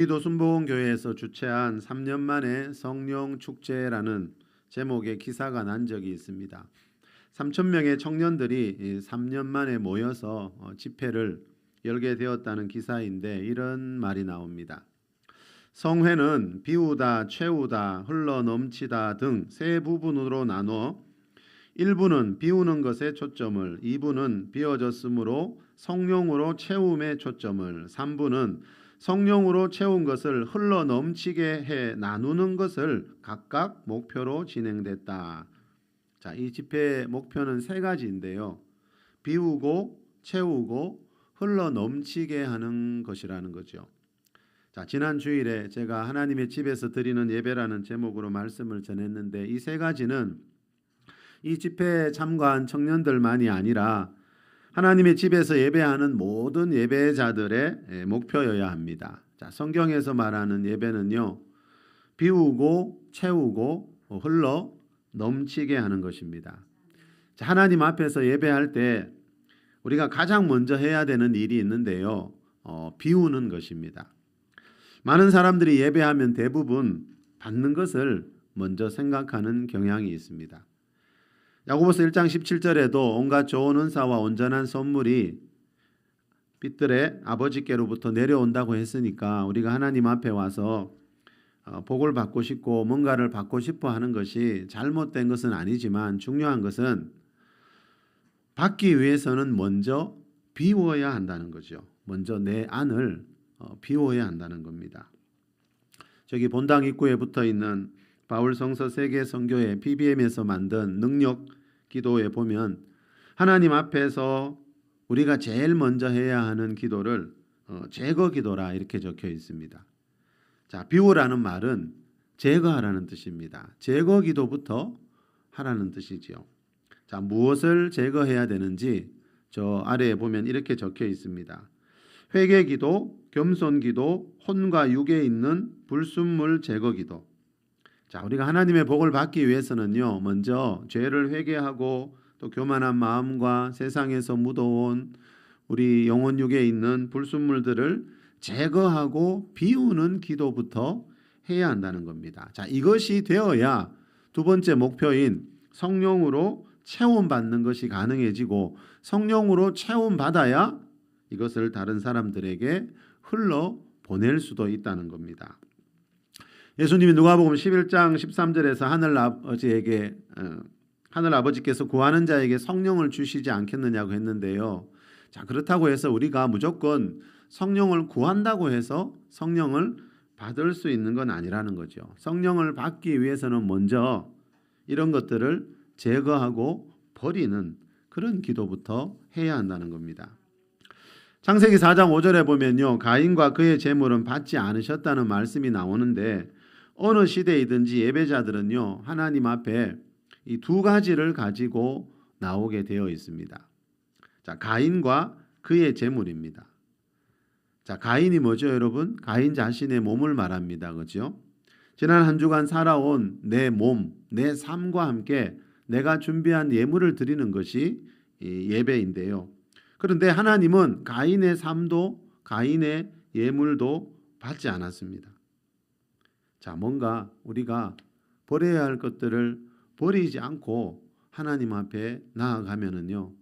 기도 순복음교회에서 주최한 3년 만에 성령 축제라는 제목의 기사가 난 적이 있습니다. 3,000명의 청년들이 3년 만에 모여서 집회를 열게 되었다는 기사인데 이런 말이 나옵니다. 성회는 비우다, 채우다, 흘러넘치다 등 세 부분으로 나눠 1부는 비우는 것에 초점을, 2부는 비워졌으므로 성령으로 채움에 초점을, 3부는 성령으로 채운 것을 흘러넘치게 해 나누는 것을 각각 목표로 진행됐다. 자, 이 집회의 목표는 세 가지인데요. 비우고, 채우고, 흘러넘치게 하는 것이라는 거죠. 자, 지난 주일에 제가 하나님의 집에서 드리는 예배라는 제목으로 말씀을 전했는데 이 세 가지는 이 집회에 참가한 청년들만이 아니라 하나님의 집에서 예배하는 모든 예배자들의 목표여야 합니다. 자, 성경에서 말하는 예배는요, 비우고 채우고 흘러 넘치게 하는 것입니다. 자, 하나님 앞에서 예배할 때 우리가 가장 먼저 해야 되는 일이 있는데요, 비우는 것입니다. 많은 사람들이 예배하면 대부분 받는 것을 먼저 생각하는 경향이 있습니다. 야고보서 1장 17절에도 온갖 좋은 은사와 온전한 선물이 빛들의 아버지께로부터 내려온다고 했으니까 우리가 하나님 앞에 와서 복을 받고 싶고 뭔가를 받고 싶어 하는 것이 잘못된 것은 아니지만 중요한 것은 받기 위해서는 먼저 비워야 한다는 거죠. 먼저 내 안을 비워야 한다는 겁니다. 저기 본당 입구에 붙어 있는 바울 성서 세계 선교회 PBM에서 만든 능력 기도에 보면 하나님 앞에서 우리가 제일 먼저 해야 하는 기도를 제거 기도라 이렇게 적혀 있습니다. 자, 비우라는 말은 제거하라는 뜻입니다. 제거 기도부터 하라는 뜻이지요. 자, 무엇을 제거해야 되는지 저 아래에 보면 이렇게 적혀 있습니다. 회개 기도, 겸손 기도, 혼과 육에 있는 불순물 제거 기도. 자, 우리가 하나님의 복을 받기 위해서는요, 먼저 죄를 회개하고 또 교만한 마음과 세상에서 묻어온 우리 영혼 육에 있는 불순물들을 제거하고 비우는 기도부터 해야 한다는 겁니다. 자, 이것이 되어야 두 번째 목표인 성령으로 체험받는 것이 가능해지고 성령으로 체험받아야 이것을 다른 사람들에게 흘러 보낼 수도 있다는 겁니다. 예수님이 누가복음 11장 13절에서 하늘 아버지께서 구하는 자에게 성령을 주시지 않겠느냐고 했는데요. 자, 그렇다고 해서 우리가 무조건 성령을 구한다고 해서 성령을 받을 수 있는 건 아니라는 거죠. 성령을 받기 위해서는 먼저 이런 것들을 제거하고 버리는 그런 기도부터 해야 한다는 겁니다. 창세기 4장 5절에 보면요, 가인과 그의 재물은 받지 않으셨다는 말씀이 나오는데 어느 시대이든지 예배자들은요, 하나님 앞에 이 두 가지를 가지고 나오게 되어 있습니다. 자, 가인과 그의 재물입니다. 자, 가인이 뭐죠, 여러분? 가인 자신의 몸을 말합니다. 그렇죠? 지난 한 주간 살아온 내 몸, 내 삶과 함께 내가 준비한 예물을 드리는 것이 예배인데요. 그런데 하나님은 가인의 삶도 가인의 예물도 받지 않았습니다. 자, 뭔가 우리가 버려야 할 것들을 버리지 않고 하나님 앞에 나아가면은요,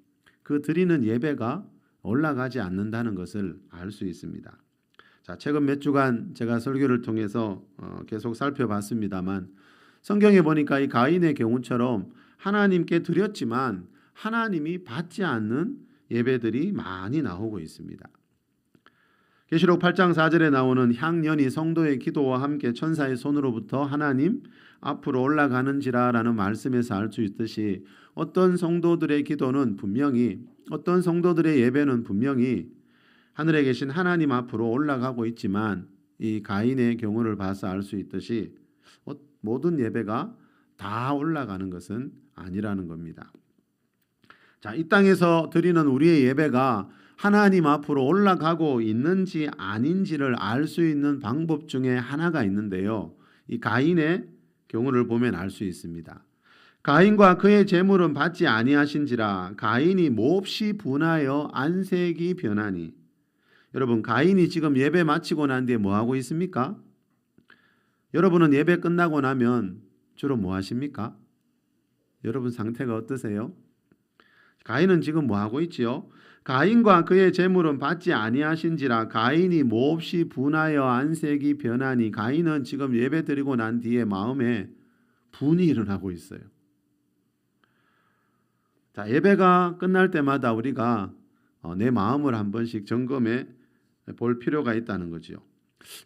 그 드리는 예배가 올라가지 않는다는 것을 알 수 있습니다. 자, 최근 몇 주간 제가 설교를 통해서 계속 살펴봤습니다만 성경에 보니까 이 가인의 경우처럼 하나님께 드렸지만 하나님이 받지 않는 예배들이 많이 나오고 있습니다. 계시록 8장 4절에 나오는 향년이 성도의 기도와 함께 천사의 손으로부터 하나님 앞으로 올라가는지라 라는 말씀에서 알 수 있듯이 어떤 성도들의 기도는 분명히, 어떤 성도들의 예배는 분명히 하늘에 계신 하나님 앞으로 올라가고 있지만 이 가인의 경우를 봐서 알 수 있듯이 모든 예배가 다 올라가는 것은 아니라는 겁니다. 자, 이 땅에서 드리는 우리의 예배가 하나님 앞으로 올라가고 있는지 아닌지를 알 수 있는 방법 중에 하나가 있는데요. 이 가인의 경우를 보면 알 수 있습니다. 가인과 그의 재물은 받지 아니하신지라 가인이 몹시 분하여 안색이 변하니. 여러분, 가인이 지금 예배 마치고 난 뒤에 뭐 하고 있습니까? 여러분은 예배 끝나고 나면 주로 뭐 하십니까? 여러분 상태가 어떠세요? 가인은 지금 뭐 하고 있지요? 가인과 그의 재물은 받지 아니하신지라 가인이 몹시 분하여 안색이 변하니, 가인은 지금 예배 드리고 난 뒤에 마음에 분이 일어나고 있어요. 자, 예배가 끝날 때마다 우리가 내 마음을 한 번씩 점검해 볼 필요가 있다는 거죠.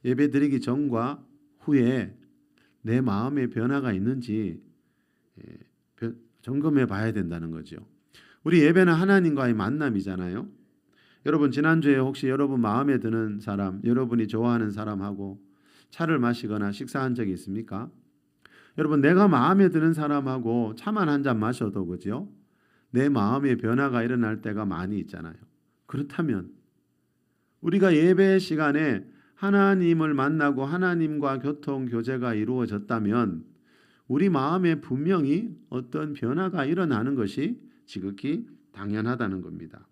예배 드리기 전과 후에 내 마음의 변화가 있는지 점검해 봐야 된다는 거죠. 우리 예배는 하나님과의 만남이잖아요. 여러분, 지난주에 혹시 여러분 마음에 드는 사람, 여러분이 좋아하는 사람하고 차를 마시거나 식사한 적이 있습니까? 여러분, 내가 마음에 드는 사람하고 차만 한 잔 마셔도 그죠? 내 마음의 변화가 일어날 때가 많이 있잖아요. 그렇다면 우리가 예배 시간에 하나님을 만나고 하나님과 교통 교제가 이루어졌다면 우리 마음에 분명히 어떤 변화가 일어나는 것이 지극히 당연하다는 겁니다.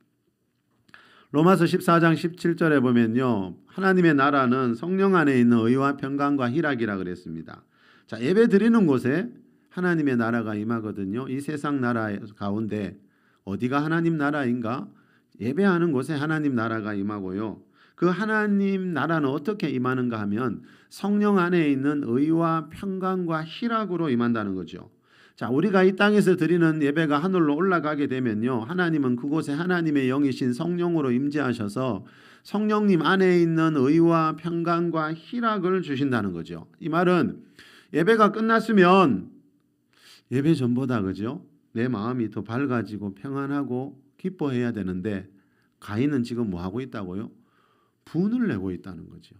로마서 14장 17절에 보면요, 하나님의 나라는 성령 안에 있는 의와 평강과 희락이라 그랬습니다. 자, 예배 드리는 곳에 하나님의 나라가 임하거든요. 이 세상 나라 가운데 어디가 하나님 나라인가? 예배하는 곳에 하나님 나라가 임하고요. 그 하나님 나라는 어떻게 임하는가 하면 성령 안에 있는 의와 평강과 희락으로 임한다는 거죠. 자, 우리가 이 땅에서 드리는 예배가 하늘로 올라가게 되면요, 하나님은 그곳에 하나님의 영이신 성령으로 임재하셔서 성령님 안에 있는 의와 평강과 희락을 주신다는 거죠. 이 말은 예배가 끝났으면 예배 전보다 그죠? 내 마음이 더 밝아지고 평안하고 기뻐해야 되는데 가인은 지금 뭐 하고 있다고요? 분을 내고 있다는 거죠.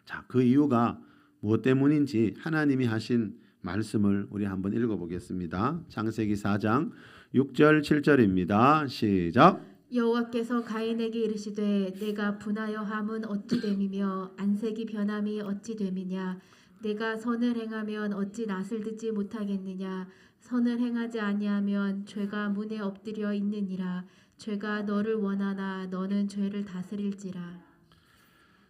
자, 그 이유가 무엇 때문인지 하나님이 하신 말씀을 우리 한번 읽어보겠습니다. 창세기 4장 6절 7절입니다. 시작. 여호와께서 가인에게 이르시되 내가 분하여 함은 어찌 됨이며 안색이 변함이 어찌 됨이냐. 내가 선을 행하면 어찌 낯을 듣지 못하겠느냐. 선을 행하지 아니하면 죄가 문에 엎드려 있느니라. 죄가 너를 원하나 너는 죄를 다스릴지라.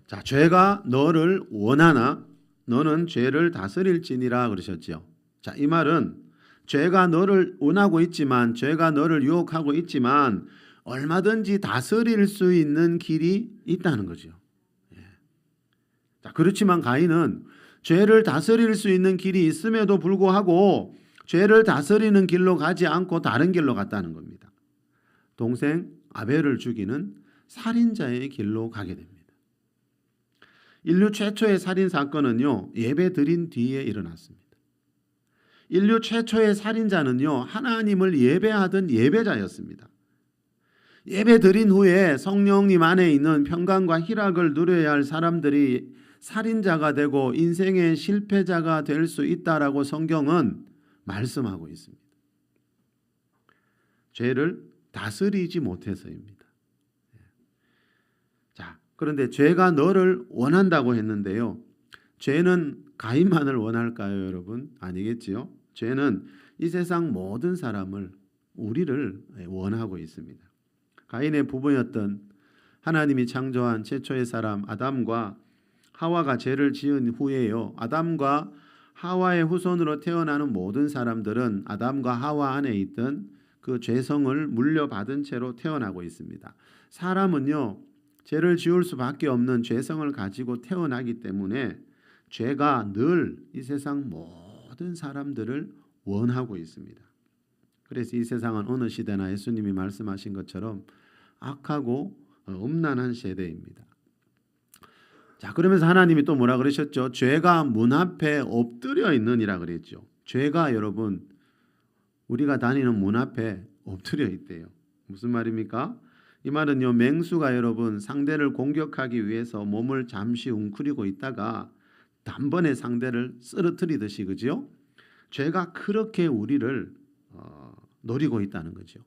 자, 죄가 너를 원하나 너는 죄를 다스릴지니라 그러셨죠. 자, 이 말은 죄가 너를 원하고 있지만, 죄가 너를 유혹하고 있지만 얼마든지 다스릴 수 있는 길이 있다는 거죠. 자, 그렇지만 가인은 죄를 다스릴 수 있는 길이 있음에도 불구하고 죄를 다스리는 길로 가지 않고 다른 길로 갔다는 겁니다. 동생 아벨을 죽이는 살인자의 길로 가게 됩니다. 인류 최초의 살인 사건은요, 예배 드린 뒤에 일어났습니다. 인류 최초의 살인자는요, 하나님을 예배하던 예배자였습니다. 예배 드린 후에 성령님 안에 있는 평강과 희락을 누려야 할 사람들이 살인자가 되고 인생의 실패자가 될 수 있다라고 성경은 말씀하고 있습니다. 죄를 다스리지 못해서입니다. 자, 그런데 죄가 너를 원한다고 했는데요, 죄는 가인만을 원할까요, 여러분? 아니겠지요. 죄는 이 세상 모든 사람을, 우리를 원하고 있습니다. 가인의 부부였던 하나님이 창조한 최초의 사람 아담과 하와가 죄를 지은 후에요, 아담과 하와의 후손으로 태어나는 모든 사람들은 아담과 하와 안에 있던 그 죄성을 물려받은 채로 태어나고 있습니다. 사람은요, 죄를 지을 수밖에 없는 죄성을 가지고 태어나기 때문에 죄가 늘 이 세상 모든 사람들을 원하고 있습니다. 그래서 이 세상은 어느 시대나 예수님이 말씀하신 것처럼 악하고 음란한 세대입니다. 자, 그러면서 하나님이 또 뭐라 그러셨죠? 죄가 문 앞에 엎드려 있느니라 그랬죠. 죄가 여러분 우리가 다니는 문 앞에 엎드려 있대요. 무슨 말입니까? 이 말은요, 맹수가 여러분 상대를 공격하기 위해서 몸을 잠시 웅크리고 있다가 단번에 상대를 쓰러뜨리듯이, 그죠? 죄가 그렇게 우리를 노리고 있다는 거죠.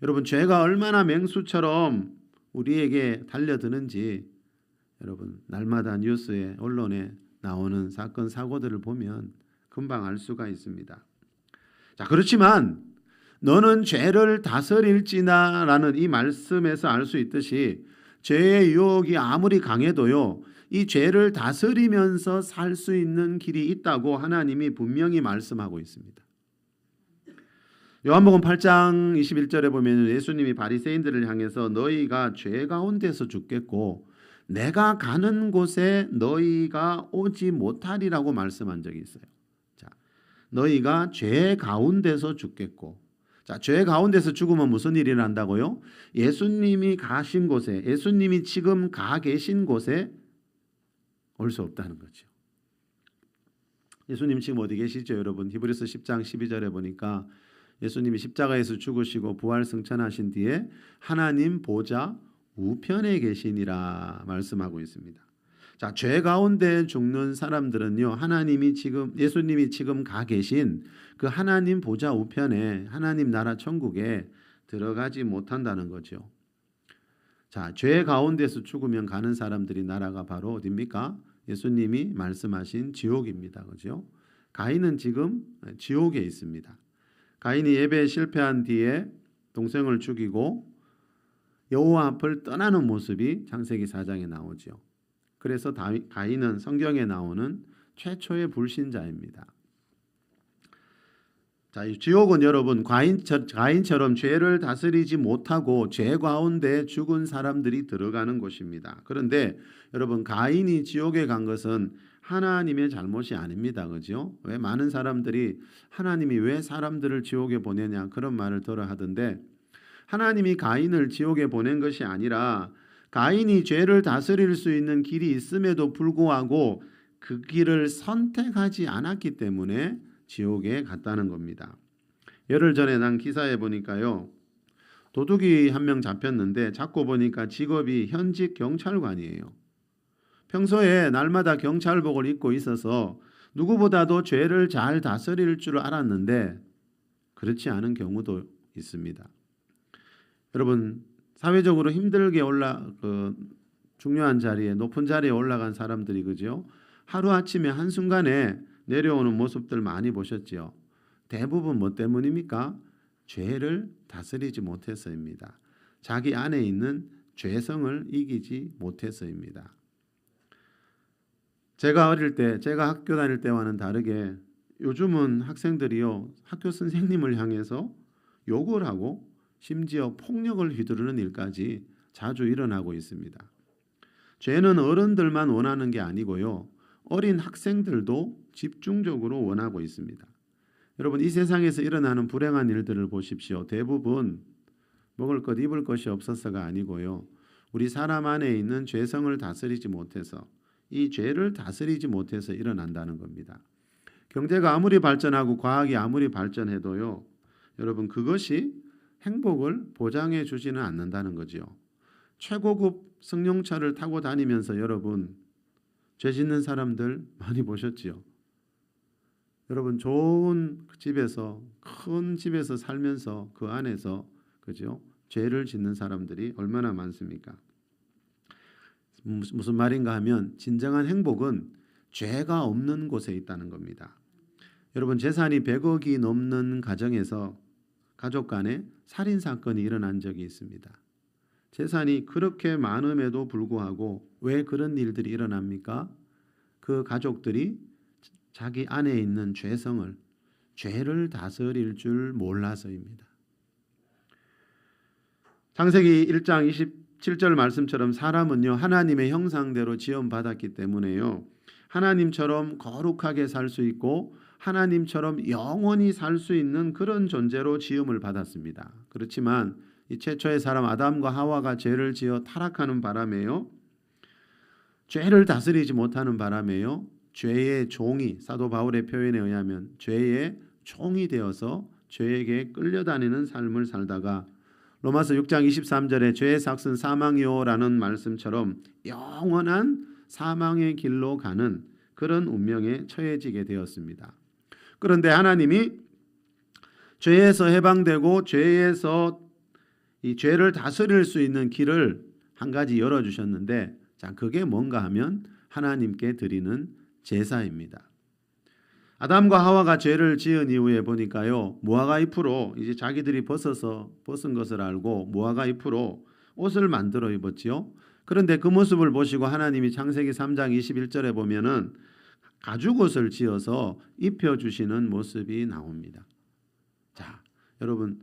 여러분, 죄가 얼마나 맹수처럼 우리에게 달려드는지 여러분 날마다 뉴스에 언론에 나오는 사건 사고들을 보면 금방 알 수가 있습니다. 자, 그렇지만 너는 죄를 다스릴지나라는 이 말씀에서 알 수 있듯이 죄의 유혹이 아무리 강해도요, 이 죄를 다스리면서 살 수 있는 길이 있다고 하나님이 분명히 말씀하고 있습니다. 요한복음 8장 21절에 보면 예수님이 바리새인들을 향해서 너희가 죄 가운데서 죽겠고 내가 가는 곳에 너희가 오지 못하리라고 말씀한 적이 있어요. 자, 너희가 죄 가운데서 죽겠고, 자, 죄 가운데서 죽으면 무슨 일이 난다고요? 예수님이 가신 곳에, 예수님이 지금 가 계신 곳에 올 수 없다는 거죠. 예수님 지금 어디 계시죠, 여러분? 히브리서 10장 12절에 보니까 예수님이 십자가에서 죽으시고 부활 승천하신 뒤에 하나님 보좌 우편에 계시니라 말씀하고 있습니다. 자, 죄 가운데 죽는 사람들은요, 예수님이 지금 가 계신 그 하나님 보좌 우편에, 하나님 나라 천국에 들어가지 못한다는 거죠. 자, 죄 가운데서 죽으면 가는 사람들이 나라가 바로 어디입니까? 예수님이 말씀하신 지옥입니다. 그죠? 가인은 지금 지옥에 있습니다. 가인이 예배에 실패한 뒤에 동생을 죽이고 여호와 앞을 떠나는 모습이 창세기 4장에 나오죠. 그래서 가인은 성경에 나오는 최초의 불신자입니다. 자, 이 지옥은 여러분 가인처럼 죄를 다스리지 못하고 죄 가운데 죽은 사람들이 들어가는 곳입니다. 그런데 여러분, 가인이 지옥에 간 것은 하나님의 잘못이 아닙니다. 그죠? 왜 많은 사람들이 하나님이 왜 사람들을 지옥에 보내냐 그런 말을 들어 하던데, 하나님이 가인을 지옥에 보낸 것이 아니라 가인이 죄를 다스릴 수 있는 길이 있음에도 불구하고 그 길을 선택하지 않았기 때문에 지옥에 갔다는 겁니다. 열흘 전에 난 기사에 보니까요, 도둑이 한 명 잡혔는데 잡고 보니까 직업이 현직 경찰관이에요. 평소에 날마다 경찰복을 입고 있어서 누구보다도 죄를 잘 다스릴 줄 알았는데 그렇지 않은 경우도 있습니다. 여러분, 사회적으로 힘들게 중요한 자리에, 높은 자리에 올라간 사람들이, 그죠? 하루아침에 한순간에 내려오는 모습들 많이 보셨죠? 대부분 뭐 때문입니까? 죄를 다스리지 못해서입니다. 자기 안에 있는 죄성을 이기지 못해서입니다. 제가 학교 다닐 때와는 다르게 요즘은 학생들이요, 학교 선생님을 향해서 욕을 하고 심지어 폭력을 휘두르는 일까지 자주 일어나고 있습니다. 죄는 어른들만 원하는 게 아니고요, 어린 학생들도 집중적으로 원하고 있습니다. 여러분, 이 세상에서 일어나는 불행한 일들을 보십시오. 대부분 먹을 것, 입을 것이 없어서가 아니고요, 우리 사람 안에 있는 죄성을 다스리지 못해서, 이 죄를 다스리지 못해서 일어난다는 겁니다. 경제가 아무리 발전하고 과학이 아무리 발전해도요, 여러분, 그것이 행복을 보장해 주지는 않는다는 거죠. 최고급 승용차를 타고 다니면서 여러분, 죄 짓는 사람들 많이 보셨지요? 여러분, 좋은 집에서, 큰 집에서 살면서 그 안에서, 그죠? 죄를 짓는 사람들이 얼마나 많습니까? 무슨 말인가 하면 진정한 행복은 죄가 없는 곳에 있다는 겁니다. 여러분, 재산이 100억이 넘는 가정에서 가족 간에 살인 사건이 일어난 적이 있습니다. 재산이 그렇게 많음에도 불구하고 왜 그런 일들이 일어납니까? 그 가족들이 자기 안에 있는 죄를 다스릴 줄 몰라서입니다. 창세기 1장 27절 말씀처럼 사람은요, 하나님의 형상대로 지음받았기 때문에요, 하나님처럼 거룩하게 살 수 있고 하나님처럼 영원히 살 수 있는 그런 존재로 지음을 받았습니다. 그렇지만 이 최초의 사람 아담과 하와가 죄를 지어 타락하는 바람에요, 죄를 다스리지 못하는 바람에요, 죄의 종이, 사도 바울의 표현에 의하면 죄의 종이 되어서 죄에게 끌려다니는 삶을 살다가 로마서 6장 23절에 죄의 삭은 사망이요라는 말씀처럼 영원한 사망의 길로 가는 그런 운명에 처해지게 되었습니다. 그런데 하나님이 죄에서 해방되고 죄에서 이 죄를 다스릴 수 있는 길을 한 가지 열어주셨는데, 자, 그게 뭔가 하면 하나님께 드리는 제사입니다. 아담과 하와가 죄를 지은 이후에 보니까요, 무화과 잎으로 이제 자기들이 벗은 것을 알고 무화과 잎으로 옷을 만들어 입었지요. 그런데 그 모습을 보시고 하나님이 창세기 3장 21절에 보면은 가죽옷을 지어서 입혀주시는 모습이 나옵니다. 자, 여러분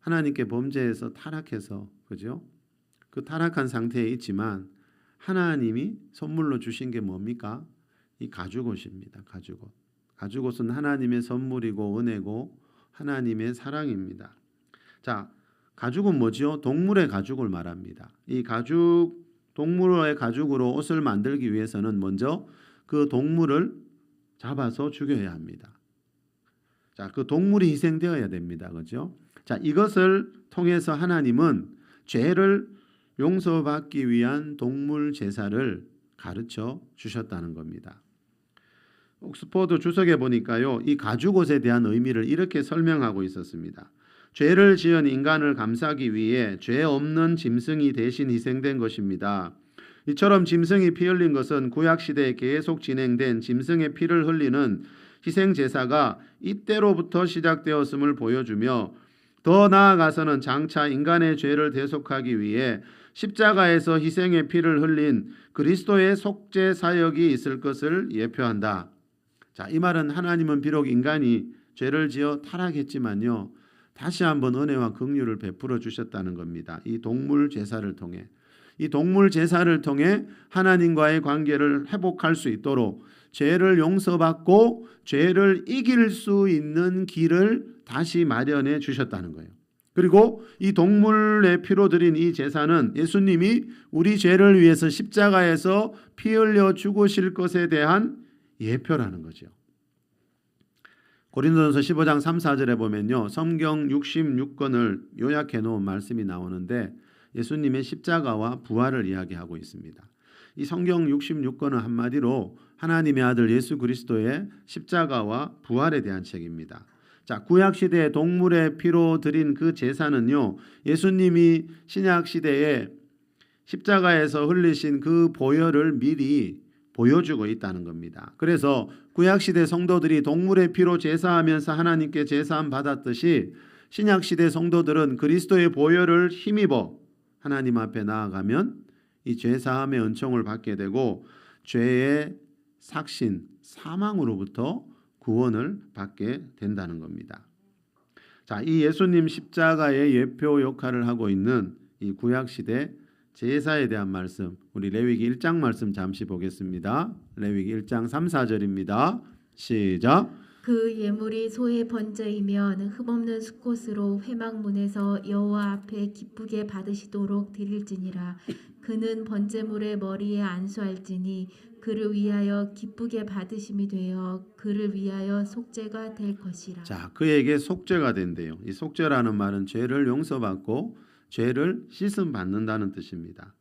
하나님께 범죄해서 타락해서 그죠? 그 타락한 상태에 있지만 하나님이 선물로 주신 게 뭡니까? 이 가죽옷입니다. 가죽옷. 가죽옷은 하나님의 선물이고 은혜고 하나님의 사랑입니다. 자, 가죽은 뭐죠? 동물의 가죽을 말합니다. 이 가죽, 동물의 가죽으로 옷을 만들기 위해서는 먼저 그 동물을 잡아서 죽여야 합니다. 자, 그 동물이 희생되어야 됩니다. 그죠? 자, 이것을 통해서 하나님은 죄를 용서받기 위한 동물 제사를 가르쳐 주셨다는 겁니다. 옥스퍼드 주석에 보니까요, 이 가죽옷에 대한 의미를 이렇게 설명하고 있었습니다. 죄를 지은 인간을 감싸기 위해 죄 없는 짐승이 대신 희생된 것입니다. 이처럼 짐승이 피 흘린 것은 구약 시대에 계속 진행된 짐승의 피를 흘리는 희생 제사가 이때로부터 시작되었음을 보여주며 더 나아가서는 장차 인간의 죄를 대속하기 위해 십자가에서 희생의 피를 흘린 그리스도의 속죄 사역이 있을 것을 예표한다. 자, 이 말은 하나님은 비록 인간이 죄를 지어 타락했지만요, 다시 한번 은혜와 긍휼을 베풀어 주셨다는 겁니다. 이 동물 제사를 통해, 이 동물 제사를 통해 하나님과의 관계를 회복할 수 있도록 죄를 용서받고 죄를 이길 수 있는 길을 다시 마련해 주셨다는 거예요. 그리고 이 동물의 피로 드린 이 제사는 예수님이 우리 죄를 위해서 십자가에서 피 흘려 죽으실 것에 대한 예표라는 거죠. 고린도전서 15장 3, 4절에 보면요, 성경 66권을 요약해 놓은 말씀이 나오는데 예수님의 십자가와 부활을 이야기하고 있습니다. 이 성경 66권은 한마디로 하나님의 아들 예수 그리스도의 십자가와 부활에 대한 책입니다. 자, 구약 시대의 동물의 피로 드린 그 제사는요, 예수님이 신약 시대에 십자가에서 흘리신 그 보혈을 미리 보여주고 있다는 겁니다. 그래서 구약 시대 성도들이 동물의 피로 제사하면서 하나님께 제사함 받았듯이 신약 시대 성도들은 그리스도의 보혈을 힘입어 하나님 앞에 나아가면 이 제사함의 은총을 받게 되고 죄의 삭신, 사망으로부터 구원을 받게 된다는 겁니다. 자, 이 예수님 십자가의 예표 역할을 하고 있는 이 구약 시대 제사에 대한 말씀, 우리 레위기 1장 말씀 잠시 보겠습니다. 레위기 1장 3, 4절입니다. 시작. 그 예물이 소의 번제이면 흠없는 수꽃으로 회막문에서 여호와 앞에 기쁘게 받으시도록 드릴지니라. 그는 번제물의 머리에 안수할지니 그를 위하여 기쁘게 받으심이 되어 그를 위하여 속죄가 될 것이라. 자, 그에게 속죄가 된대요. 이 속죄라는 말은 죄를 용서받고 죄를 씻음 받는다는 뜻입니다.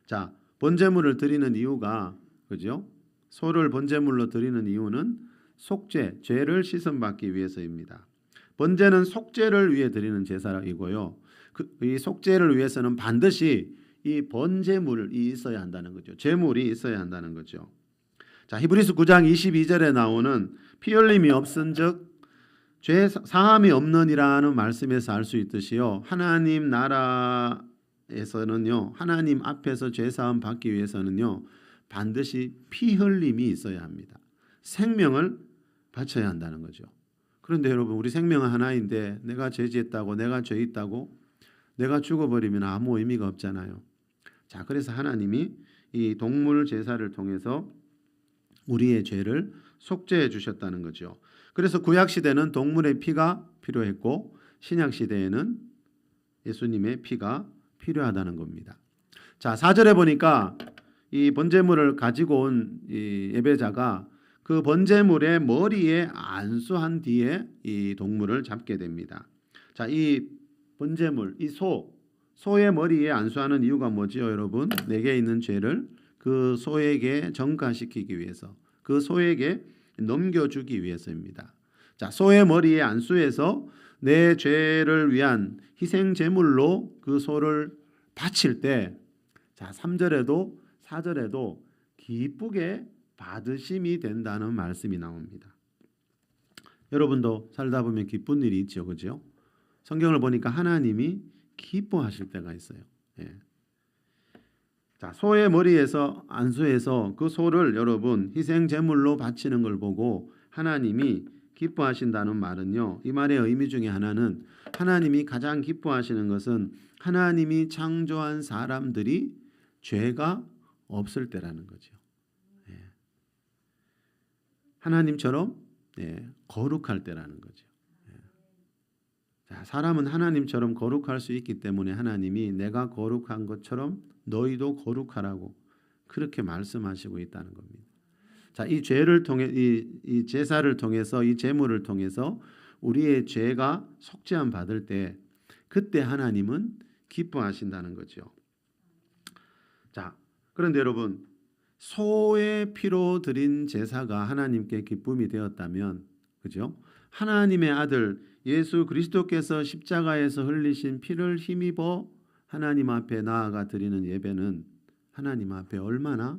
자, 번제물을 드리는 이유가 그죠? 소를 번제물로 드리는 이유는 속죄, 죄를 씻음 받기 위해서입니다. 번제는 속죄를 위해 드리는 제사이고요. 이 속죄를 위해서는 반드시 이 번제물이 있어야 한다는 거죠. 제물이 있어야 한다는 거죠. 자, 히브리서 9장 22절에 나오는 피 흘림이 없은즉 죄 사함이 없느니라는 말씀에서 알 수 있듯이요, 하나님 나라에서는요, 하나님 앞에서 죄 사함 받기 위해서는요, 반드시 피 흘림이 있어야 합니다. 생명을 바쳐야 한다는 거죠. 그런데 여러분, 우리 생명은 하나인데 내가 죄지었다고, 내가 죄 있다고 내가 죽어버리면 아무 의미가 없잖아요. 자, 그래서 하나님이 이 동물 제사를 통해서 우리의 죄를 속죄해 주셨다는 거죠. 그래서 구약 시대는 동물의 피가 필요했고 신약 시대에는 예수님의 피가 필요하다는 겁니다. 자, 4절에 보니까 이 번제물을 가지고 온 이 예배자가 그 번제물의 머리에 안수한 뒤에 이 동물을 잡게 됩니다. 자, 이 번제물, 이 소의 머리에 안수하는 이유가 뭐지요, 여러분? 내게 있는 죄를 그 소에게 전가시키기 위해서, 그 소에게 넘겨주기 위해서입니다. 자, 소의 머리에 안수해서 내 죄를 위한 희생 제물로 그 소를 바칠 때, 자, 3절에도 4절에도 기쁘게 받으심이 된다는 말씀이 나옵니다. 여러분도 살다 보면 기쁜 일이 있죠, 그죠? 성경을 보니까 하나님이 기뻐하실 때가 있어요. 예. 자, 소의 머리에서 안수해서 그 소를 여러분 희생 제물로 바치는 걸 보고 하나님이 기뻐하신다는 말은요. 이 말의 의미 중에 하나는 하나님이 가장 기뻐하시는 것은 하나님이 창조한 사람들이 죄가 없을 때라는 거죠. 예. 하나님처럼 거룩할 때라는 거죠. 예. 자, 사람은 하나님처럼 거룩할 수 있기 때문에 하나님이 내가 거룩한 것처럼 너희도 거룩하라고 그렇게 말씀하시고 있다는 겁니다. 자, 이 죄를 통해 이 제사를 통해서 이 제물을 통해서 우리의 죄가 속죄함 받을 때 그때 하나님은 기뻐하신다는 거죠. 자, 그런데 여러분 소의 피로 드린 제사가 하나님께 기쁨이 되었다면 그죠? 하나님의 아들 예수 그리스도께서 십자가에서 흘리신 피를 힘입어 하나님 앞에 나아가 드리는 예배는 하나님 앞에 얼마나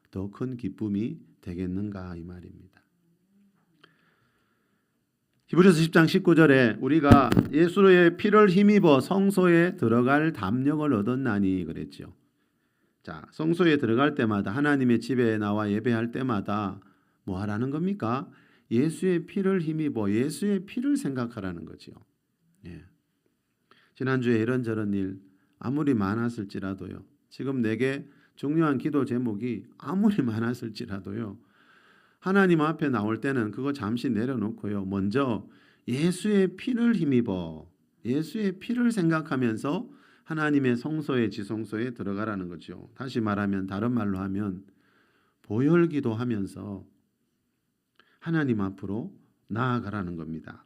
더 큰 기쁨이 되겠는가 이 말입니다. 히브리서 10장 19절에 우리가 예수의 피를 힘입어 성소에 들어갈 담력을 얻었나니 그랬죠. 자, 성소에 들어갈 때마다 하나님의 집에 나와 예배할 때마다 뭐 하라는 겁니까? 예수의 피를 힘입어 예수의 피를 생각하라는 거죠. 예. 지난주에 이런저런 일 아무리 많았을지라도요. 지금 내게 중요한 기도 제목이 아무리 많았을지라도요. 하나님 앞에 나올 때는 그거 잠시 내려놓고요. 먼저 예수의 피를 힘입어 예수의 피를 생각하면서 하나님의 성소의 지성소에 들어가라는 거죠. 다시 말하면 다른 말로 하면 보혈기도 하면서 하나님 앞으로 나아가라는 겁니다.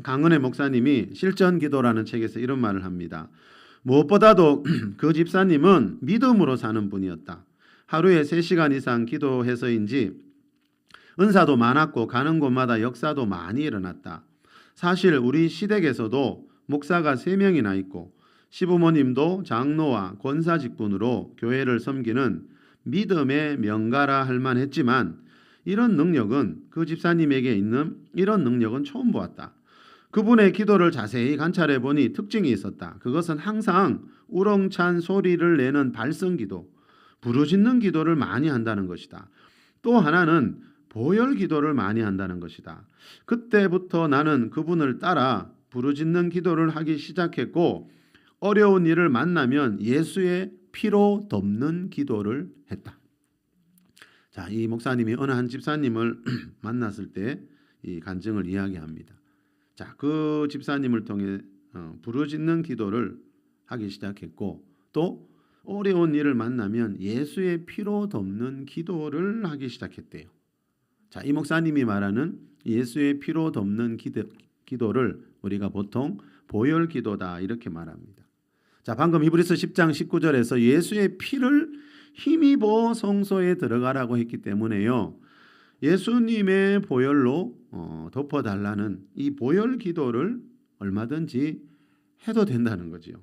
강은혜 목사님이 실전기도라는 책에서 이런 말을 합니다. 무엇보다도 그 집사님은 믿음으로 사는 분이었다. 하루에 3시간 이상 기도해서인지 은사도 많았고 가는 곳마다 역사도 많이 일어났다. 사실 우리 시댁에서도 목사가 3명이나 있고 시부모님도 장로와 권사 직분으로 교회를 섬기는 믿음의 명가라 할 만했지만 이런 능력은 그 집사님에게 있는 이런 능력은 처음 보았다. 그분의 기도를 자세히 관찰해 보니 특징이 있었다. 그것은 항상 우렁찬 소리를 내는 발성기도, 부르짖는 기도를 많이 한다는 것이다. 또 하나는 보혈 기도를 많이 한다는 것이다. 그때부터 나는 그분을 따라 부르짖는 기도를 하기 시작했고 어려운 일을 만나면 예수의 피로 덮는 기도를 했다. 자, 이 목사님이 어느 한 집사님을 만났을 때 이 간증을 이야기합니다. 자, 그 집사님을 통해 부르짖는 기도를 하기 시작했고 또 어려운 일을 만나면 예수의 피로 덮는 기도를 하기 시작했대요. 자, 이 목사님이 말하는 예수의 피로 덮는 기도를 우리가 보통 보혈 기도다 이렇게 말합니다. 자, 방금 히브리서 10장 19절에서 예수의 피를 힘입어 성소에 들어가라고 했기 때문에요. 예수님의 보혈로 덮어달라는 이 보혈 기도를 얼마든지 해도 된다는 거지요.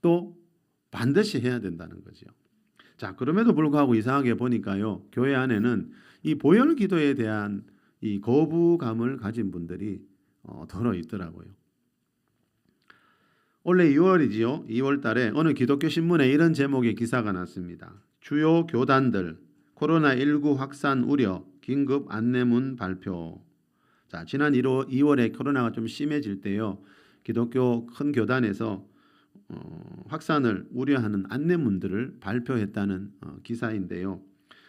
또 반드시 해야 된다는 거지요. 자, 그럼에도 불구하고 이상하게 보니까요. 교회 안에는 이 보혈 기도에 대한 이 거부감을 가진 분들이 더러 있더라고요. 올해 2월이지요. 2월 달에 어느 기독교 신문에 이런 제목의 기사가 났습니다. 주요 교단들 코로나19 확산 우려 긴급 안내문 발표. 자, 지난 2월에 코로나가 좀 심해질 때요. 기독교 큰 교단에서 확산을 우려하는 안내문들을 발표했다는 기사인데요.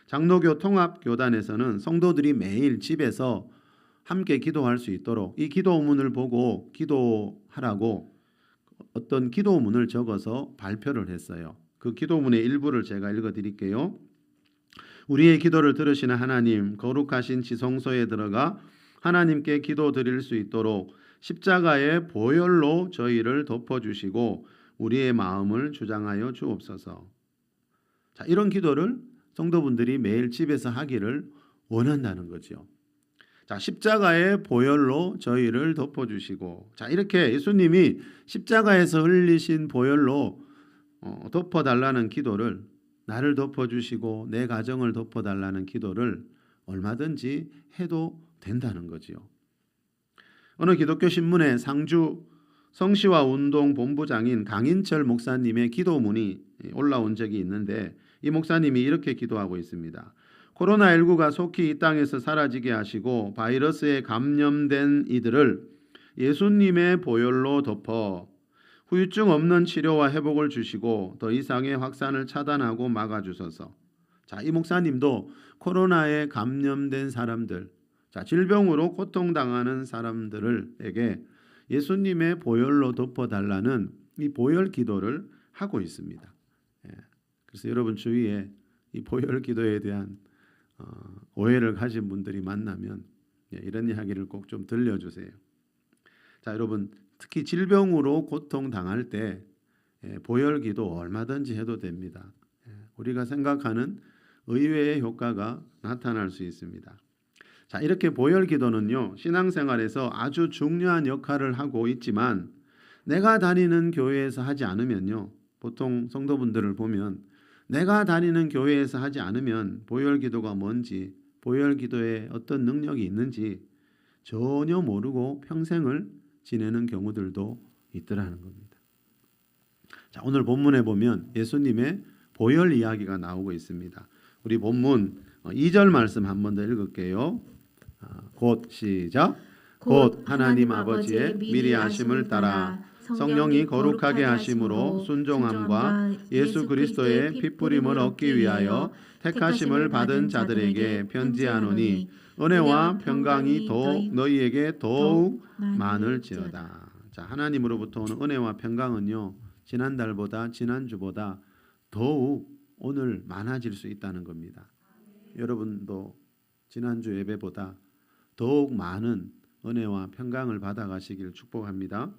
장로교 통합교단에서는 성도들이 매일 집에서 함께 기도할 수 있도록 이 기도문을 보고 기도하라고 어떤 기도문을 적어서 발표를 했어요. 그 기도문의 일부를 제가 읽어드릴게요. 우리의 기도를 들으시는 하나님, 거룩하신 지성소에 들어가 하나님께 기도드릴 수 있도록 십자가의 보혈로 저희를 덮어주시고 우리의 마음을 주장하여 주옵소서. 자, 이런 기도를 성도분들이 매일 집에서 하기를 원한다는 거죠. 자, 십자가의 보혈로 저희를 덮어주시고, 자, 이렇게 예수님이 십자가에서 흘리신 보혈로 덮어달라는 기도를 나를 덮어주시고 내 가정을 덮어달라는 기도를 얼마든지 해도 된다는 거지요. 어느 기독교 신문의 상주 성시와 운동 본부장인 강인철 목사님의 기도문이 올라온 적이 있는데 이 목사님이 이렇게 기도하고 있습니다. 코로나19가 속히 이 땅에서 사라지게 하시고 바이러스에 감염된 이들을 예수님의 보혈로 덮어 후유증 없는 치료와 회복을 주시고 더 이상의 확산을 차단하고 막아주소서. 자, 이 목사님도 코로나에 감염된 사람들, 자, 질병으로 고통당하는 사람들에게 예수님의 보혈로 덮어달라는 이 보혈 기도를 하고 있습니다. 그래서 여러분 주위에 이 보혈 기도에 대한 오해를 가진 분들이 만나면 이런 이야기를 꼭 좀 들려주세요. 자, 여러분 특히 질병으로 고통당할 때 보혈 기도 얼마든지 해도 됩니다. 우리가 생각하는 의외의 효과가 나타날 수 있습니다. 자, 이렇게 보혈 기도는요, 신앙생활에서 아주 중요한 역할을 하고 있지만 내가 다니는 교회에서 하지 않으면요, 보통 성도분들을 보면 내가 다니는 교회에서 하지 않으면 보혈 기도가 뭔지, 보혈 기도에 어떤 능력이 있는지 전혀 모르고 평생을 지내는 경우들도 있더라는 겁니다. 자, 오늘 본문에 보면 예수님의 보혈 이야기가 나오고 있습니다. 우리 본문 2절 말씀 한 번 더 읽을게요. 곧 시작. 곧 하나님 아버지의 미리 하심을 따라 성령이 거룩하게 하심으로 순종함과 예수 그리스도의 핏부림을 얻기 위하여 택하심을 받은 자들에게 편지하노니 은혜와 평강이 너희에게 더욱 많을지어다. 자, 하나님으로부터 오는 은혜와 평강은요, 지난달보다 지난주보다 더욱 오늘 많아질 수 있다는 겁니다. 여러분도 지난주 예배보다 더욱 많은 은혜와 평강을 받아가시길 축복합니다.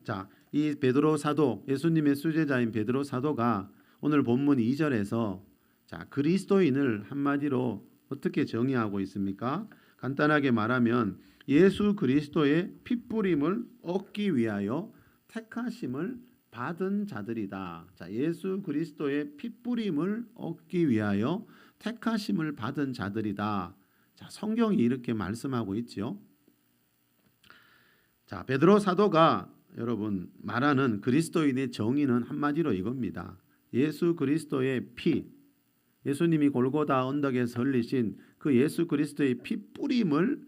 자, 이 베드로 사도, 예수님의 수제자인 베드로 사도가 오늘 본문 2절에서 자, 그리스도인을 한마디로 어떻게 정의하고 있습니까? 간단하게 말하면 예수 그리스도의 핏부림을 얻기 위하여 택하심을 받은 자들이다. 자, 예수 그리스도의 핏부림을 얻기 위하여 택하심을 받은 자들이다. 자, 성경이 이렇게 말씀하고 있죠. 자, 베드로 사도가 여러분 말하는 그리스도인의 정의는 한마디로 이겁니다. 예수 그리스도의 피, 예수님이 골고다 언덕에서 흘리신 그 예수 그리스도의 핏부림을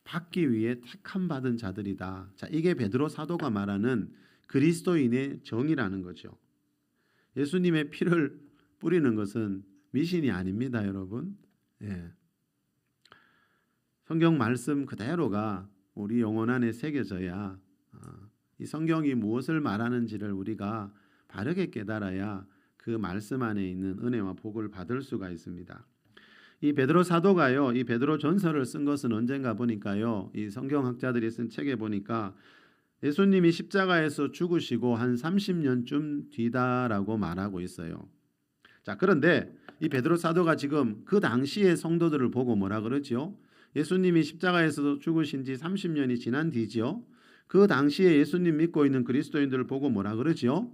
받기 위해 택함 받은 자들이다. 자, 이게 베드로 사도가 말하는 그리스도인의 정의라는 거죠. 예수님의 피를 뿌리는 것은 미신이 아닙니다, 여러분. 성경 말씀 그대로가 우리 영혼 안에 새겨져야 이 성경이 무엇을 말하는지를 우리가 바르게 깨달아야 그 말씀 안에 있는 은혜와 복을 받을 수가 있습니다. 이 베드로 사도가요, 이 베드로 전서를 쓴 것은 언젠가 보니까요, 이 성경학자들이 쓴 책에 보니까 예수님이 십자가에서 죽으시고 한 30년쯤 뒤다라고 말하고 있어요. 자, 그런데 이 베드로 사도가 지금 그 당시의 성도들을 보고 뭐라 그러지요? 예수님이 십자가에서 죽으신 지 30년이 지난 뒤지요. 그 당시에 예수님 믿고 있는 그리스도인들을 보고 뭐라 그러지요?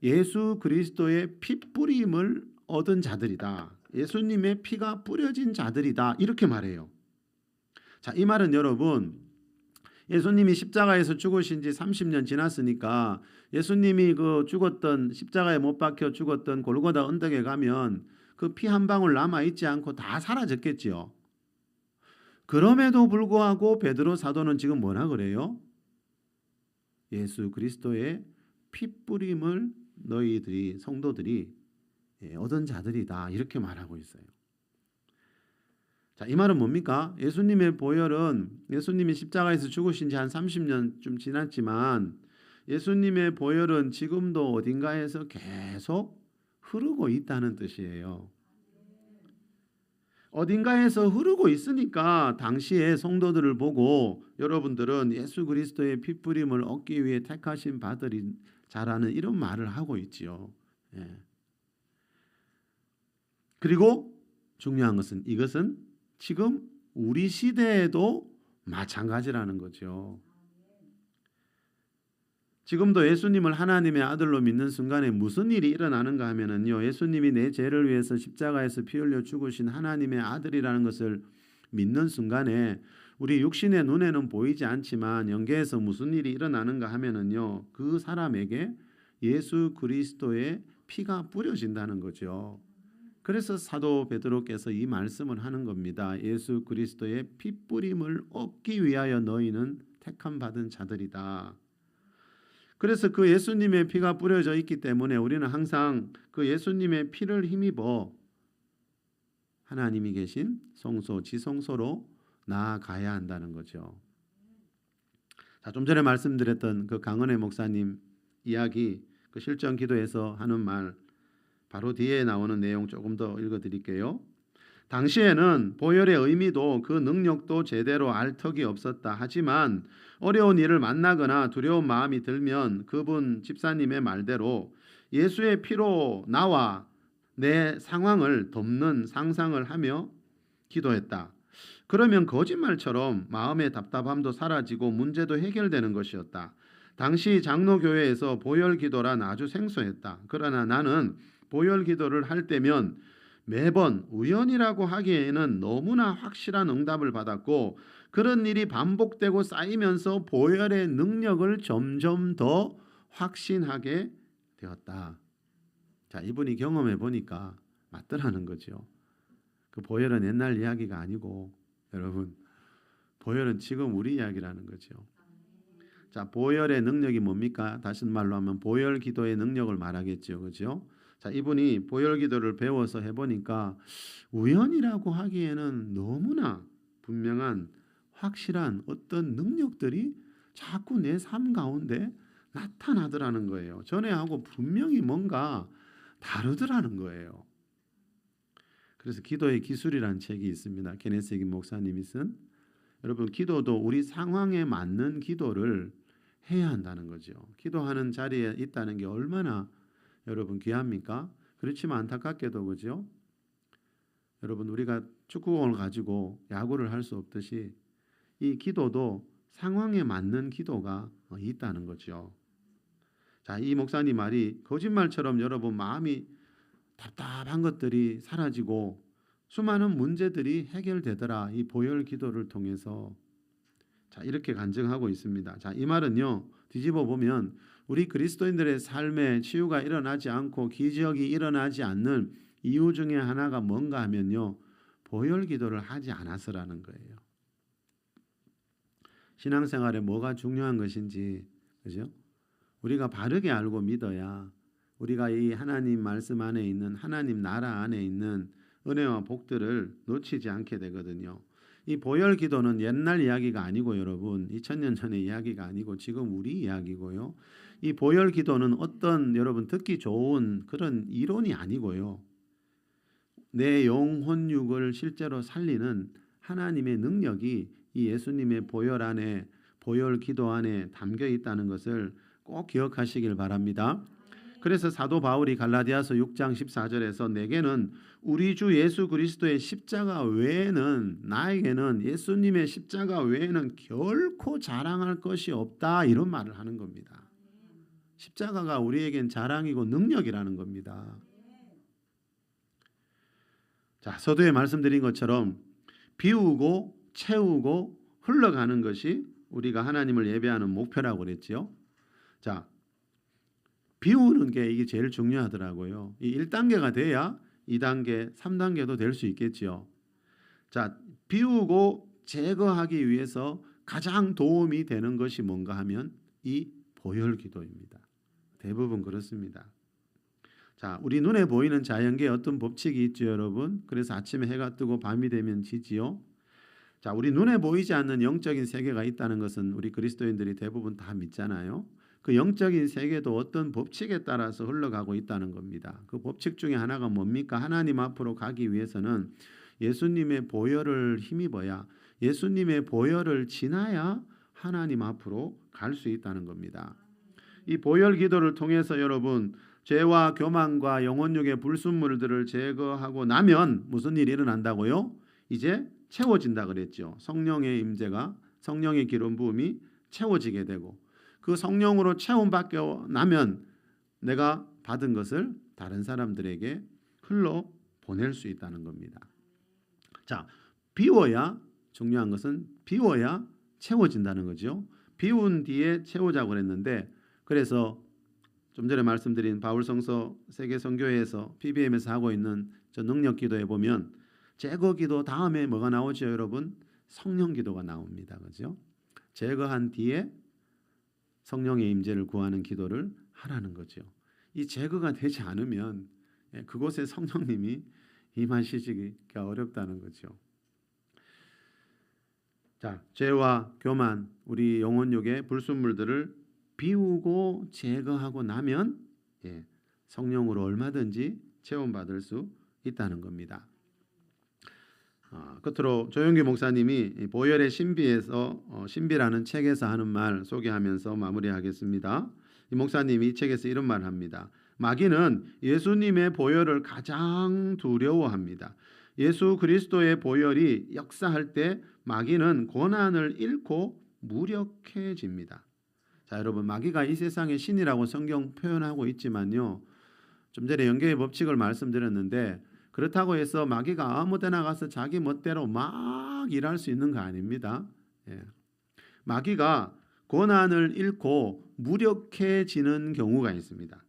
예수 그리스도의 핏부림을 얻은 자들이다. 예수님의 피가 뿌려진 자들이다. 이렇게 말해요. 자, 이 말은 여러분, 예수님이 십자가에서 죽으신 지 30년 지났으니까 예수님이 그 죽었던 십자가에 못 박혀 죽었던 골고다 언덕에 가면 그 피 한 방울 남아 있지 않고 다 사라졌겠지요. 그럼에도 불구하고 베드로 사도는 지금 뭐라 그래요? 예수 그리스도의 핏부림을 너희들이 성도들이 얻은 자들이다. 이렇게 말하고 있어요. 자, 이 말은 뭡니까? 예수님의 보혈은 예수님이 십자가에서 죽으신 지 한 30년 좀 지났지만 예수님의 보혈은 지금도 어딘가에서 계속 흐르고 있다는 뜻이에요. 어딘가에서 흐르고 있으니까 당시에 성도들을 보고 여러분들은 예수 그리스도의 핏부림을 얻기 위해 택하신 바들이 자라는 이런 말을 하고 있지요. 그리고 중요한 것은 이것은 지금 우리 시대에도 마찬가지라는 거죠. 지금도 예수님을 하나님의 아들로 믿는 순간에 무슨 일이 일어나는가 하면은요, 예수님이 내 죄를 위해서 십자가에서 피 흘려 죽으신 하나님의 아들이라는 것을 믿는 순간에 우리 육신의 눈에는 보이지 않지만 영계에서 무슨 일이 일어나는가 하면은요, 그 사람에게 예수 그리스도의 피가 뿌려진다는 거죠. 그래서 사도 베드로께서 이 말씀을 하는 겁니다. 예수 그리스도의 피 뿌림을 얻기 위하여 너희는 택함 받은 자들이다. 그래서 그 예수님의 피가 뿌려져 있기 때문에 우리는 항상 그 예수님의 피를 힘입어 하나님이 계신 성소, 지성소로 나아가야 한다는 거죠. 자, 좀 전에 말씀드렸던 그 강은혜 목사님 이야기, 그 실전 기도에서 하는 말, 바로 뒤에 나오는 내용 조금 더 읽어드릴게요. 당시에는 보혈의 의미도 그 능력도 제대로 알 턱이 없었다. 하지만 어려운 일을 만나거나 두려운 마음이 들면 그분 집사님의 말대로 예수의 피로 나와 내 상황을 덮는 상상을 하며 기도했다. 그러면 거짓말처럼 마음의 답답함도 사라지고 문제도 해결되는 것이었다. 당시 장로교회에서 보혈 기도란 아주 생소했다. 그러나 나는 보혈 기도를 할 때면 매번 우연이라고 하기에는 너무나 확실한 응답을 받았고, 그런 일이 반복되고 쌓이면서 보혈의 능력을 점점 더 확신하게 되었다. 자, 이분이 경험해 보니까 맞더라는 거죠. 그 보혈은 옛날 이야기가 아니고, 여러분, 보혈은 지금 우리 이야기라는 거죠. 자, 보혈의 능력이 뭡니까? 다시 말로 하면 보혈 기도의 능력을 말하겠죠, 그렇죠? 자, 이분이 보혈 기도를 배워서 해보니까 우연이라고 하기에는 너무나 분명한 확실한 어떤 능력들이 자꾸 내 삶 가운데 나타나더라는 거예요. 전에하고 분명히 뭔가 다르더라는 거예요. 그래서 기도의 기술이라는 책이 있습니다. 케네스 해긴 목사님이 쓴. 여러분, 기도도 우리 상황에 맞는 기도를 해야 한다는 거죠. 기도하는 자리에 있다는 게 얼마나 여러분 귀합니까? 그렇지만 안타깝게도 그죠? 여러분, 우리가 축구공을 가지고 야구를 할 수 없듯이 이 기도도 상황에 맞는 기도가 있다는 거죠. 자, 이 목사님 말이 거짓말처럼 여러분 마음이 답답한 것들이 사라지고 수많은 문제들이 해결되더라. 이 보혈 기도를 통해서. 자, 이렇게 간증하고 있습니다. 자, 이 말은요, 뒤집어 보면 우리 그리스도인들의 삶에 치유가 일어나지 않고 기적이 일어나지 않는 이유 중에 하나가 뭔가 하면요, 보혈 기도를 하지 않아서라는 거예요. 신앙생활에 뭐가 중요한 것인지, 그죠? 우리가 바르게 알고 믿어야 우리가 이 하나님 말씀 안에 있는 하나님 나라 안에 있는 은혜와 복들을 놓치지 않게 되거든요. 이 보혈 기도는 옛날 이야기가 아니고 여러분 2000년 전의 이야기가 아니고 지금 우리 이야기고요. 이 보혈 기도는 어떤 여러분 듣기 좋은 그런 이론이 아니고요. 내 영혼육을 실제로 살리는 하나님의 능력이 이 예수님의 보혈 안에 보혈 기도 안에 담겨 있다는 것을 꼭 기억하시길 바랍니다. 그래서 사도 바울이 갈라디아서 6장 14절에서 내게는 우리 주 예수 그리스도의 십자가 외에는 나에게는 예수님의 십자가 외에는 결코 자랑할 것이 없다 이런 말을 하는 겁니다. 십자가가 우리에겐 자랑이고 능력이라는 겁니다. 자, 서두에 말씀드린 것처럼 비우고 채우고 흘러가는 것이 우리가 하나님을 예배하는 목표라고 그랬죠. 자, 비우는 게 이게 제일 중요하더라고요. 이 1단계가 돼야 2단계, 3단계도 될 수 있겠죠. 자, 비우고 제거하기 위해서 가장 도움이 되는 것이 뭔가 하면 이 보혈 기도입니다. 대부분 그렇습니다. 자, 우리 눈에 보이는 자연계에 어떤 법칙이 있죠, 여러분. 그래서 아침에 해가 뜨고 밤이 되면 지지요. 자, 우리 눈에 보이지 않는 영적인 세계가 있다는 것은 우리 그리스도인들이 대부분 다 믿잖아요. 그 영적인 세계도 어떤 법칙에 따라서 흘러가고 있다는 겁니다. 그 법칙 중에 하나가 뭡니까? 하나님 앞으로 가기 위해서는 예수님의 보혈을 힘입어야, 예수님의 보혈을 지나야 하나님 앞으로 갈 수 있다는 겁니다. 이 보혈 기도를 통해서 여러분 죄와 교만과 영혼육의 불순물들을 제거하고 나면 무슨 일이 일어난다고요? 이제 채워진다 그랬죠. 성령의 임재가, 성령의 기름 부음이 채워지게 되고, 그 성령으로 채움받게 나면 내가 받은 것을 다른 사람들에게 흘러 보낼 수 있다는 겁니다. 자, 비워야 중요한 것은 비워야 채워진다는 거죠. 비운 뒤에 채우자고 그랬는데, 그래서 좀 전에 말씀드린 바울성서 세계선교회에서 PBM에서 하고 있는 저 능력기도에 보면 제거기도 다음에 뭐가 나오죠, 여러분? 성령기도가 나옵니다. 그죠? 제거한 뒤에 성령의 임재를 구하는 기도를 하라는 거죠. 이 제거가 되지 않으면 그곳에 성령님이 임하시기가 어렵다는 거죠. 자, 죄와 교만, 우리 영혼욕의 불순물들을 비우고 제거하고 나면 성령으로 얼마든지 체험받을 수 있다는 겁니다. 끝으로 조영기 목사님이 보혈의 신비에서 신비라는 책에서 하는 말 소개하면서 마무리하겠습니다. 이 목사님이 이 책에서 이런 말을 합니다. 마귀는 예수님의 보혈을 가장 두려워합니다. 예수 그리스도의 보혈이 역사할 때 마귀는 고난을 잃고 무력해집니다. 자, 여러분, 마귀가 이 세상의 신이라고 성경 표현하고 있지만요, 좀 전에 연계의 법칙을 말씀드렸는데, 그렇다고 해서 마귀가 아무 데나 가서 자기 멋대로 막 일할 수 있는 거 아닙니다. 마귀가 고난을 잃고 무력해지는 경우가 있습니다.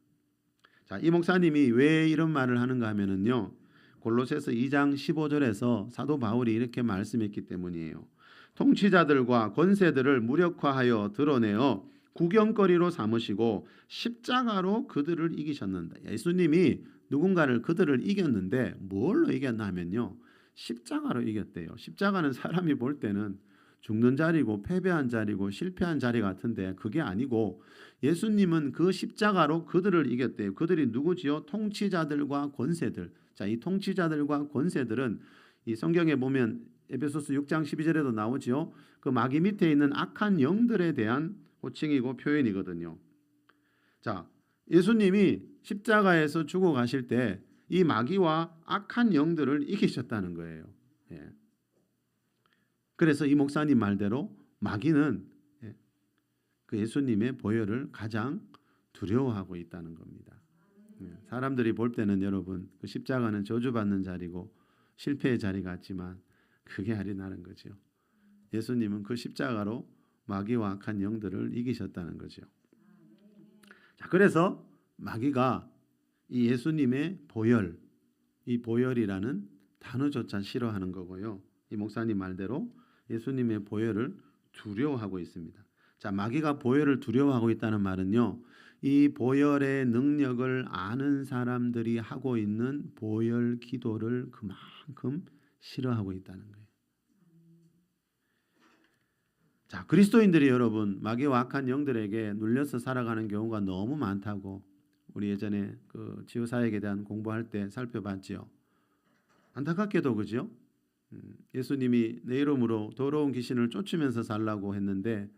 자, 이 목사님이 왜 이런 말을 하는가 하면은요, 골로새서 2장 15절에서 사도 바울이 이렇게 말씀했기 때문이에요. 통치자들과 권세들을 무력화하여 드러내어 구경거리로 삼으시고 십자가로 그들을 이기셨는다. 예수님이 누군가를 그들을 이겼는데 뭘로 이겼나 하면요, 십자가로 이겼대요. 십자가는 사람이 볼 때는 죽는 자리고 패배한 자리고 실패한 자리 같은데 그게 아니고 예수님은 그 십자가로 그들을 이겼대요. 그들이 누구지요? 통치자들과 권세들. 자, 이 통치자들과 권세들은 이 성경에 보면 에베소서 6장 12절에도 나오지요. 그 마귀 밑에 있는 악한 영들에 대한 호칭이고 표현이거든요. 자, 예수님이 십자가에서 죽어 가실 때 이 마귀와 악한 영들을 이기셨다는 거예요. 그래서 이 목사님 말대로 마귀는 그 예수님의 보혈을 가장 두려워하고 있다는 겁니다. 사람들이 볼 때는 여러분 그 십자가는 저주받는 자리고 실패의 자리 같지만 그게 아니라는 거죠. 예수님은 그 십자가로 마귀와 악한 영들을 이기셨다는 거죠. 자, 그래서 마귀가 이 예수님의 보혈, 이 보혈이라는 단어조차 싫어하는 거고요. 이 목사님 말대로 예수님의 보혈을 두려워하고 있습니다. 자, 마귀가 보혈을 두려워하고 있다는 말은요, 이 보혈의 능력을 아는 사람들이 하고 있는 보혈 기도를 그만큼 싫어하고 있다는 거예요. 자, 그리스도인들이 여러분 마귀와 악한 영들에게 눌려서 살아가는 경우가 너무 많다고 우리 예전에 그 치유사역에 대한 공부할 때 살펴봤지요. 안타깝게도 그죠? 예수님이 내 이름으로 더러운 귀신을 쫓으면서 살라고 했는데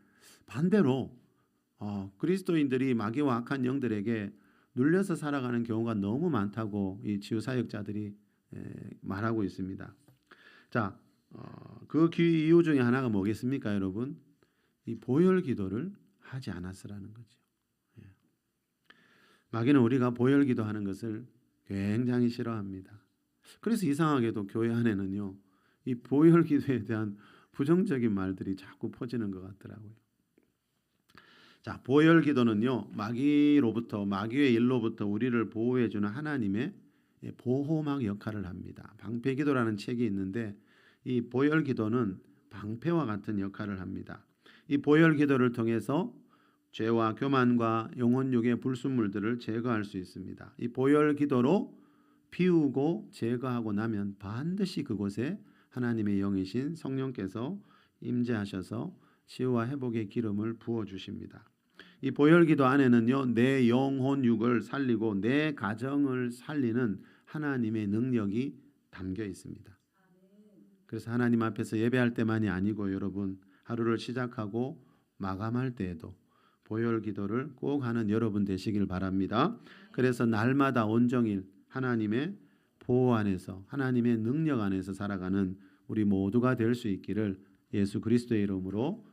반대로 그리스도인들이 마귀와 악한 영들에게 눌려서 살아가는 경우가 너무 많다고 이 치유사역자들이 말하고 있습니다. 자, 그 이유 중에 하나가 뭐겠습니까, 여러분? 이 보혈 기도를 하지 않았으라는 거죠. 마귀는 우리가 보혈 기도하는 것을 굉장히 싫어합니다. 그래서 이상하게도 교회 안에는요, 이 보혈 기도에 대한 부정적인 말들이 자꾸 퍼지는 것 같더라고요. 자, 보혈 기도는요, 마귀의 일로부터 우리를 보호해주는 하나님의 보호막 역할을 합니다. 방패 기도라는 책이 있는데 이 보혈 기도는 방패와 같은 역할을 합니다. 이 보혈 기도를 통해서 죄와 교만과 영혼육의 불순물들을 제거할 수 있습니다. 이 보혈 기도로 비우고 제거하고 나면 반드시 그곳에 하나님의 영이신 성령께서 임재하셔서 치유와 회복의 기름을 부어 주십니다. 이 보혈 기도 안에는요, 내 영혼육을 살리고 내 가정을 살리는 하나님의 능력이 담겨 있습니다. 그래서 하나님 앞에서 예배할 때만이 아니고 여러분 하루를 시작하고 마감할 때에도 보혈 기도를 꼭 하는 여러분 되시길 바랍니다. 그래서 날마다 온종일 하나님의 보호 안에서 하나님의 능력 안에서 살아가는 우리 모두가 될 수 있기를 예수 그리스도의 이름으로